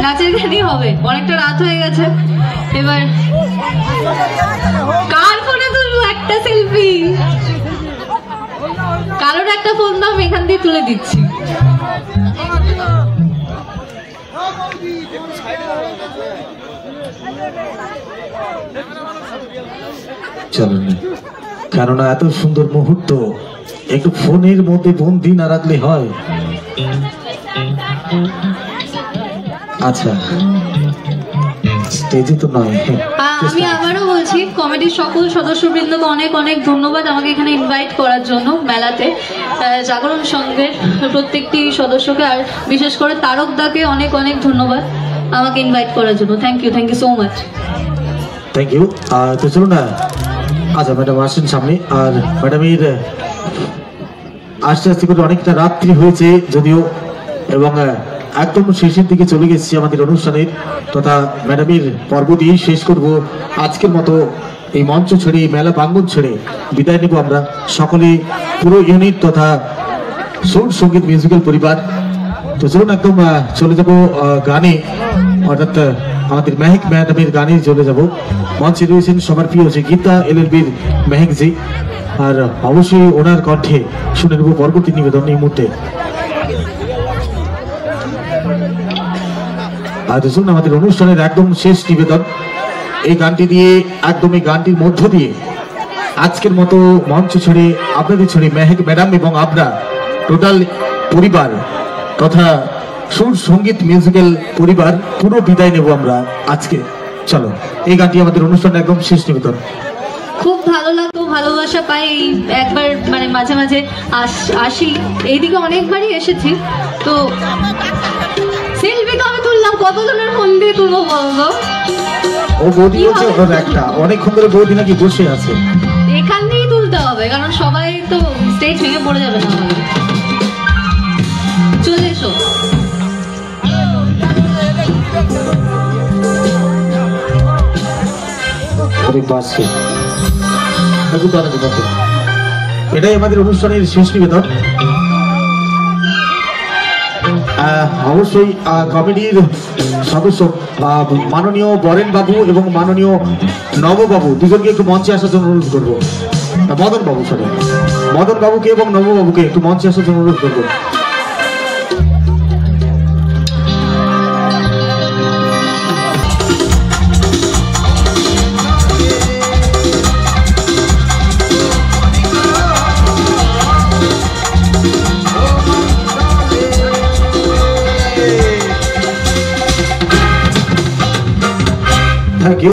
নাচের গানই হবে, অনেকটা রাত হয়ে গেছে। এবার কার ফোনে তুলবো একটা সেলফি? কারোর একটা ফোন দাও, এখান দিয়ে তুলে দিচ্ছি। চলো না, কেননা এত সুন্দর মুহূর্ত একটু ফোনের মধ্যে বন্দি না রাখলে হয়? আচ্ছা, স্টেজে তো নয়। আমি আবারও বলছি, কমিটির সকল সদস্যবৃন্দকে অনেক অনেক ধন্যবাদ আমাকে এখানে ইনভাইট করার জন্য মেলাতে। জাগরণ সংঘের প্রত্যেকটি সদস্যকে, আর বিশেষ করে তারকদাকে অনেক অনেক ধন্যবাদ আমাকে ইনভাইট করার জন্য। Thank you so much. Thank you. তো চলুন না, আচ্ছা ম্যাডাম আসেন সামনে। আর ম্যাডামের আস্তে আস্তে করে অনেকটা রাত্রি হয়েছে যদিও, এবং একদম শেষের দিকে চলে গেছি আমাদের অনুষ্ঠানের, তথা ম্যাডামের পর্ব দিয়েই শেষ করব। আজকের মতো এই মঞ্চ ছেড়ে, মেলা প্রাঙ্গণ ছেড়ে বিদায় নেব আমরা সকলে, পুরো ইউনিট তথা সুর সঙ্গীত মিউজিক্যাল পরিবার। তো চলুন একদম চলে যাব গানে, অর্থাৎ আমাদের মেহেক ম্যাডামের গানে চলে যাব। মঞ্চে রয়েছেন সবার প্রিয় যে গীতা এলএলবির মেহেক জি, আর অবশ্যই ওনার কণ্ঠে শুনে নেব পরবর্তী নিবেদন এই মুহূর্তে। আর শুনুন আমাদের অনুষ্ঠানের একদম শেষ নিবেদন এই গানটি দিয়ে, একদম এই গানটির মধ্য দিয়ে আজকের মতো মঞ্চ ছেড়ে আপনাদের ছেড়ে মেহেক ম্যাডাম এবং আমরা টোটাল পরিবার তথা সুর সঙ্গীত মিউজিক্যাল পরিবার পুরো বিদায় নেব আমরা আজকে। চলো, এই গানটি আমাদের অনুষ্ঠানের একদম শেষ নিবেদন। খুব ভালো লাগতো, ভালোবাসা পাই। একবার মানে মাঝে মাঝে আসি, এইদিকে অনেকবারই এসেছি। তো সেলফি তো আমি তুললাম, কতজনের ফোন দিয়ে তুলবো বলবো? ও বৌদি হচ্ছে ওর একটা, অনেকক্ষণ ধরে বৌদি নাকি বসে আছে। এখান দিয়েই তুলতে হবে, কারণ সবাই তো স্টেজ ভেঙে পড়ে যাবে না। চলে এসো। এটাই আমাদের অনুষ্ঠানের শেষ নিবেদন। অবশ্যই কমিটির সদস্য মাননীয় বরেন বাবু এবং মাননীয় নববাবু দুজনকে একটু মঞ্চে আসার জন্য অনুরোধ করবো। মদন বাবুকে এবং নববাবুকে একটু মঞ্চে আসার জন্য অনুরোধ করবো। Thank you.